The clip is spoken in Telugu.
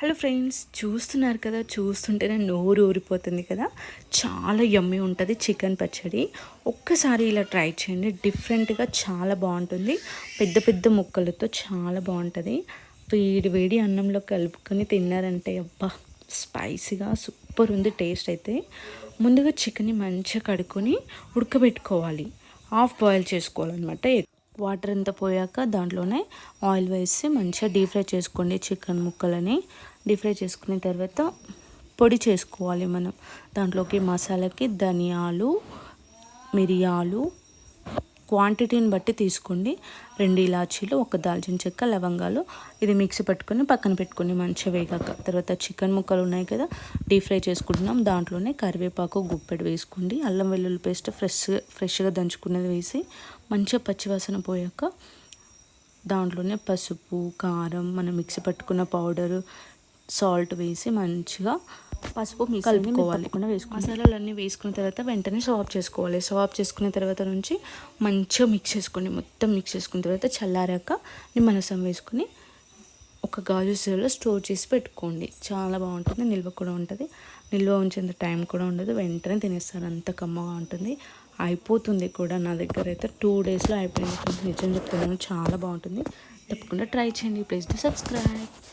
హలో ఫ్రెండ్స్, చూస్తున్నారు కదా, చూస్తుంటేనే నోరు ఊరిపోతుంది కదా. చాలా యమ్మీ ఉంటుంది చికెన్ పచ్చడి. ఒక్కసారి ఇలా ట్రై చేయండి, డిఫరెంట్గా చాలా బాగుంటుంది. పెద్ద పెద్ద ముక్కలతో చాలా బాగుంటుంది. వేడి వేడి అన్నంలో కలుపుకొని తిన్నారంటే అబ్బా, స్పైసీగా సూపర్ ఉంది టేస్ట్ అయితే. ముందుగా చికెన్ని మంచిగా కడుక్కొని ఉడకబెట్టుకోవాలి. హాఫ్ బాయిల్ చేసుకోవాలన్నమాట. వాటర్ అంతా పోయాక దాంట్లోనే ఆయిల్ వేసి మంచిగా డీప్ ఫ్రై చేసుకోండి. చికెన్ ముక్కలని డీప్ ఫ్రై చేసుకున్న తర్వాత పొడి చేసుకోవాలి మనం. దాంట్లోకి మసాలాకి ధనియాలు, మిరియాలు క్వాంటిటీని బట్టి తీసుకోండి. 2 ఇలాచీలు, 1 దాల్చిన చెక్క, లవంగాలు. ఇది మిక్సీ పట్టుకొని పక్కన పెట్టుకొని మంచిగా వేగాక తర్వాత చికెన్ ముక్కలు ఉన్నాయి కదా, డీప్ ఫ్రై చేసుకుంటున్నాం. దాంట్లోనే కరివేపాకు గుప్పెడు వేసుకోండి. అల్లం వెల్లుల్లి పేస్ట్ ఫ్రెష్గా దంచుకున్నది వేసి మంచిగా పచ్చివాసన పోయాక దాంట్లోనే పసుపు, కారం, మనం మిక్సీ పట్టుకున్న పౌడరు, సాల్ట్ వేసి మంచిగా పసుపు కలుపుకోవాలి. మసాలాలన్నీ వేసుకున్న తర్వాత వెంటనే సర్వ్ చేసుకోవాలి. సర్వ్ చేసుకున్న తర్వాత నుంచి మంచిగా మిక్స్ చేసుకోండి. మొత్తం మిక్స్ చేసుకున్న తర్వాత చల్లారాక నిమ్మరసం వేసుకొని ఒక గాజు సీసాలో స్టోర్ చేసి పెట్టుకోండి. చాలా బాగుంటుంది, నిల్వ కూడా ఉంటుంది. నిల్వ ఉంచేంత టైం కూడా ఉండదు, వెంటనే తినేస్తారు, అంత కమ్మగా ఉంటుంది. అయిపోతుంది కూడా. నా దగ్గర అయితే 2 డేస్లో అయిపోయింది. నిజం చెప్తున్నాను, చాలా బాగుంటుంది. తప్పకుండా ట్రై చేయండి. Please do subscribe.